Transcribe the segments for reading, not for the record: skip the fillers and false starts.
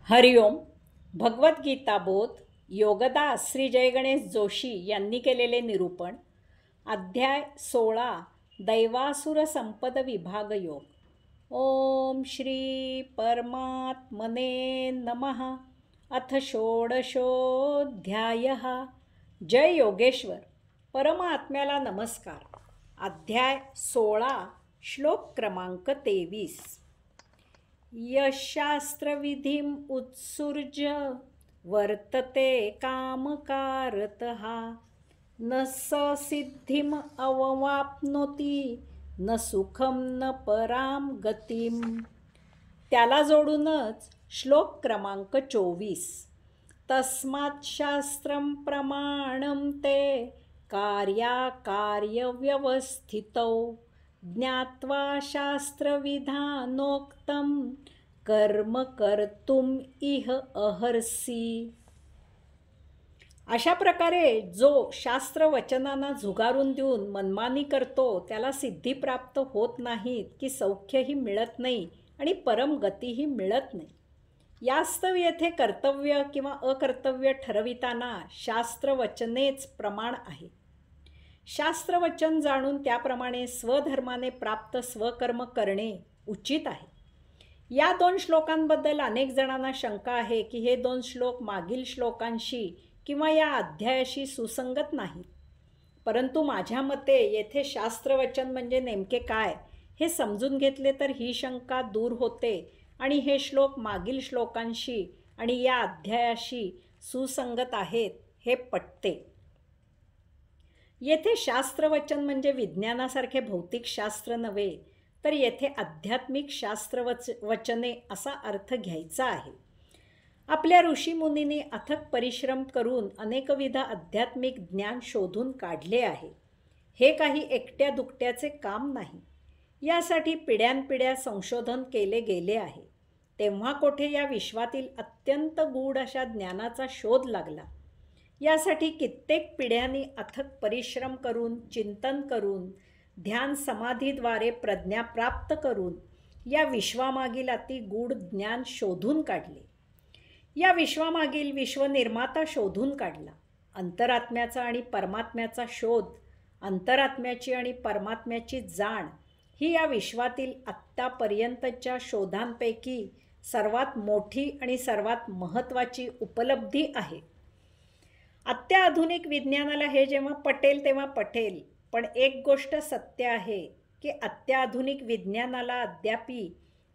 हरिओम. भगवद्गीता बोध योगदास श्री जयगणेश जोशी यांनी केलेले निरूपण. अध्याय 16 दैवासुर संपद विभाग योग. ओम श्री परमात्मने नमः. अथ षोडशोऽध्यायः. जय योगेश्वर. परमात्म्याला नमस्कार. अध्याय 16 श्लोक क्रमांक 23. यशास्त्रविधिम उत्सृज्य वर्तते कामकारतः न स सिद्धिम अवाप्नोति न सुखम न पराम गतिम. त्याला जोडूनच श्लोक क्रमांक 24. तस्मात् शास्त्रम प्रमाणम ते कार्याकार्यव्यवस्थितौ ज्ञात्वा शास्त्रविधानोक्तं कर्म कर्तुम इह अहर्षि. अशा प्रकारे जो शास्त्र वचनांना झुगारून देऊन मनमानी करतो त्याला सिद्धी प्राप्त होत नाहीत की सौख्यही मिळत नाही आणि परमगतीही मिळत नाही. यास्तव येथे कर्तव्य किंवा अकर्तव्य ठरविताना शास्त्रवचनेच प्रमाण आहे. शास्त्रवचन जाणून त्याप्रमाणे स्वधर्माने प्राप्त स्वकर्म करणे उचित आहे. या 2 श्लोकांबद्दल अनेक जणांना शंका आहे की हे 2 श्लोक मागील श्लोकांशी किंवा या अध्यायाशी सुसंगत नाहीत. परंतु माझ्या मते येथे शास्त्रवचन म्हणजे नेमके काय हे समजून घेतले तर ही शंका दूर होते आणि हे श्लोक मागील श्लोकांशी आणि या अध्यायाशी सुसंगत आहेत हे पटते. येथे शास्त्रवचन म्हणजे विज्ञानासारखे भौतिक शास्त्र नव्हे, तर येथे आध्यात्मिक वचने असा अर्थ घ्यायचा आहे. आपल्या ऋषीमुनींनी अथक परिश्रम करून अनेकविध आध्यात्मिक ज्ञान शोधून काढले आहे. हे काही एकट्या दुकट्याचे काम नाही. यासाठी पिढ्यानपिढ्या संशोधन केले गेले आहे. तेव्हा कोठे या विश्वातील अत्यंत गूढ अशा ज्ञानाचा शोध लागला. यासाठी कित्येक पिढ्यांनी अथक परिश्रम करून, चिंतन करून, ध्यान समाधीद्वारे प्रज्ञा प्राप्त करून या विश्वामागील अति गूढ ज्ञान शोधून काढले. या विश्वामागील विश्वनिर्माता शोधून काढला. अंतरात्म्याचा आणि परमात्म्याचा शोध, अंतरात्म्याची आणि परमात्म्याची जाण ही या विश्वातील आत्तापर्यंतच्या शोधांपैकी सर्वात मोठी आणि सर्वात महत्त्वाची उपलब्धी आहे. अत्याधुनिक विज्ञानाला हे जेव्हा पटेल तेव्हा पटेल, पण एक गोष्ट सत्य आहे की अत्याधुनिक विज्ञानाला अद्यापी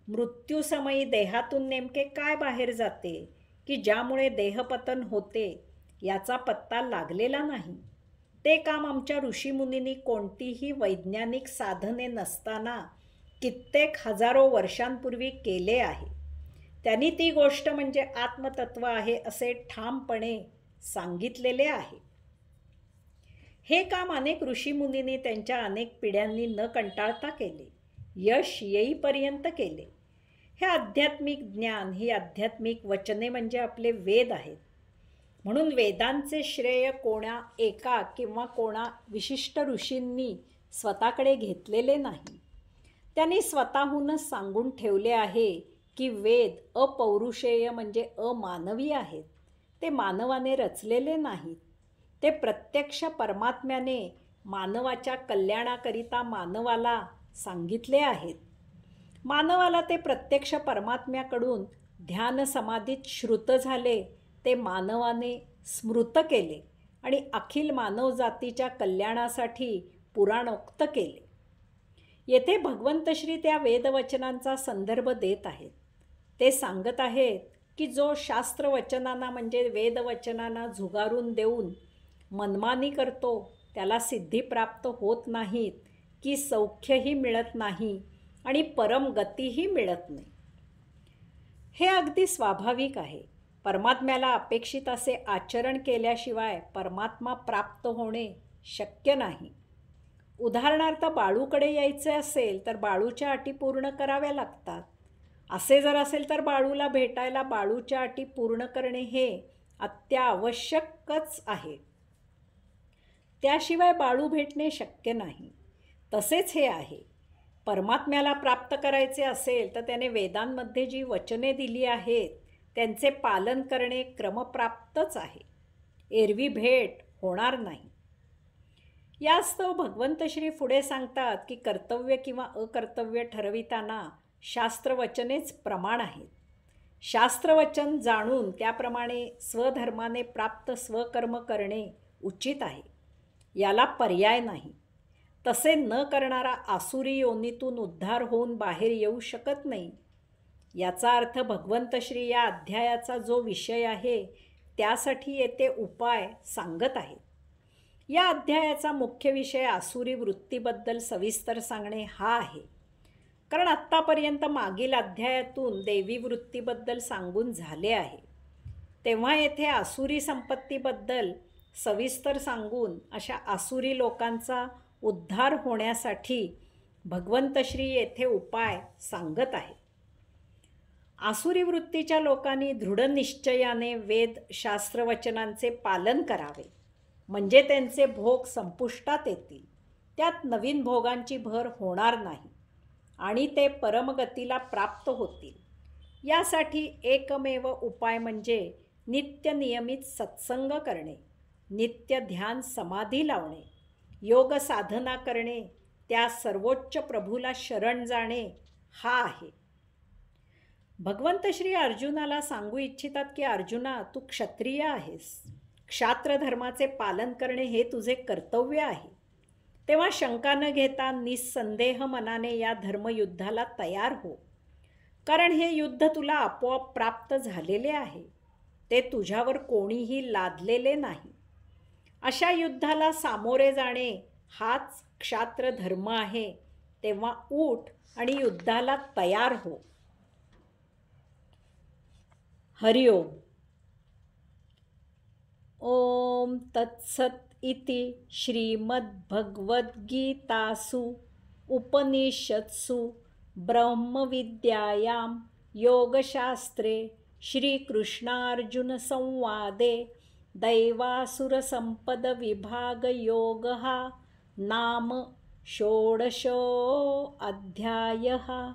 मृत्यूसमयी देहातून नेमके काय बाहेर जाते की ज्यामुळे देहपतन होते याचा पत्ता लागलेला नाही. ते काम आमच्या ऋषीमुनींनी कोणतीही वैज्ञानिक साधने नसताना कित्येक हजारो वर्षांपूर्वी केले आहे. त्यांनी ती गोष्ट म्हणजे आत्मतत्व आहे असे ठामपणे सांगितलेले आहे. हे काम अनेक ऋषीमुनींनी त्यांच्या अनेक पिढ्यांनी न कंटाळता केले, यश येईपर्यंत केले. हे आध्यात्मिक ज्ञान, ही आध्यात्मिक वचने म्हणजे आपले वेद आहेत. म्हणून वेदांचे श्रेय कोणा एका किंवा कोणा विशिष्ट ऋषींनी स्वतःकडे घेतलेले नाही. त्यांनी स्वतःहूनच सांगून ठेवले आहे की वेद अपौरुषेय म्हणजे अमानवी आहेत. ते मानवाने रचलेले नाहीत. ते प्रत्यक्ष परमात्म्याने मानवाच्या कल्याणाकरिता मानवाला सांगितले आहेत. मानवाला ते प्रत्यक्ष परमात्म्याकडून ध्यान समाधीत श्रुत झाले, ते मानवाने स्मृत केले आणि अखिल मानवजातीच्या कल्याणासाठी पुराणोक्त केले. येथे भगवंत श्री त्या वेदवचनांचा संदर्भ देत आहेत. ते सांगत आहेत की जो शास्त्रवचनांना म्हणजे वेदवचनांना झुगारून देऊन मनमानी करतो त्याला सिद्धी प्राप्त होत नाहीत की सौख्यही मिळत नाही आणि परमगतीही मिळत नाही. हे अगदी स्वाभाविक आहे. परमात्म्याला अपेक्षित असे आचरण केल्याशिवाय परमात्मा प्राप्त होणे शक्य नाही. उदाहरणार्थ बाळूकडे यायचे असेल तर बाळूच्या अटी पूर्ण कराव्या लागतात. असे जर असेल तर बाळूला भेटायला बाळूच्या अटी पूर्ण करणे हे अत्यावश्यकच आहे. त्याशिवाय बाळू भेटणे शक्य नाही. तसेच हे आहे. परमात्म्याला प्राप्त करायचे असेल तर त्याने वेदांमध्ये जी वचने दिली आहेत त्यांचे पालन करणे क्रमप्राप्तच आहे. एरवी भेट होणार नाही. यास्तव भगवंत श्री पुढे सांगतात की कर्तव्य किंवा अकर्तव्य ठरविताना शास्त्रवचनेच प्रमाण आहेत. शास्त्रवचन जाणून त्याप्रमाणे स्वधर्माने प्राप्त स्वकर्म करणे उचित आहे. याला पर्याय नाही. तसे न करणारा आसुरी योनीतून उद्धार होऊन बाहेर येऊ शकत नाही. याचा अर्थ भगवंत श्री या अध्यायाचा जो विषय आहे त्यासाठी येथे उपाय सांगत आहेत. या अध्यायाचा मुख्य विषय आसुरी वृत्तीबद्दल सविस्तर सांगणे हा आहे. कारण आत्तापर्यंत मागील अध्यायातून देवी वृत्तीबद्दल सांगून झाले आहे. तेव्हा येथे आसुरी संपत्तीबद्दल सविस्तर सांगून अशा आसुरी लोकांचा उद्धार होण्यासाठी भगवंत श्री येथे उपाय सांगत आहे. आसुरी वृत्तीच्या लोकांनी दृढ निश्चयाने वेद शास्त्रवचनांचे पालन करावे, म्हणजे त्यांचे भोग संपुष्टात येतील. त्यात नवीन भोगांची भर होणार नाही आणि ते परमगतीला प्राप्त होतील. यासाठी एकमेव उपाय म्हणजे नित्य नियमित सत्संग करणे, नित्य ध्यान समाधी लावणे, योग साधना करणे, त्या सर्वोच्च प्रभूला शरण जाणे हा आहे. भगवंत श्री अर्जुनाला सांगू इच्छितात की अर्जुना, तू क्षत्रिय आहेस. क्षात्र धर्माचे पालन करणे हे तुझे कर्तव्य आहे. तेव्हा शंका न घेता निस्संदेह मनाने या धर्मयुद्धाला तयार हो. कारण हे युद्ध तुला आपोआप प्राप्त झालेले आहे. ते तुझ्यावर कोणीही लादलेले नाही. अशा युद्धाला सामोरे जाणे हाच क्षात्र धर्म आहे. तेव्हा उठ आणि युद्धाला तयार हो. हरिओम. ओम तत्सत इति श्रीमद्भगवद्गीतासु उपनिषत्सु ब्रह्मविद्यायां योगशास्त्रे श्रीकृष्णार्जुनसंवादे दैवासुरसम्पदविभागयोगः नाम 16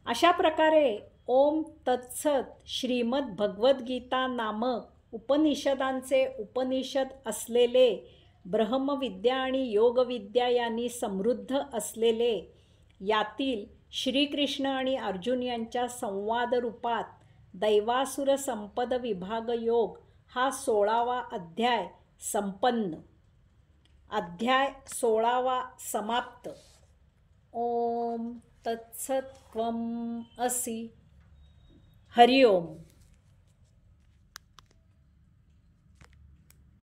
अशा प्रकारे ओम तत्सत श्रीमद्भगवद्गीता नामक उपनिषदांचे उपनिषद असलेले ब्रह्मविद्या आणि योगविद्या यांनी समृद्ध असलेले यातील श्रीकृष्ण आणि अर्जुन यांच्या संवाद रूपात दैवासुर संपद विभाग योग हा 16वा अध्याय संपन्न. अध्याय 16वा समाप्त. ओम तत्सत त्वम असि. हरिओम.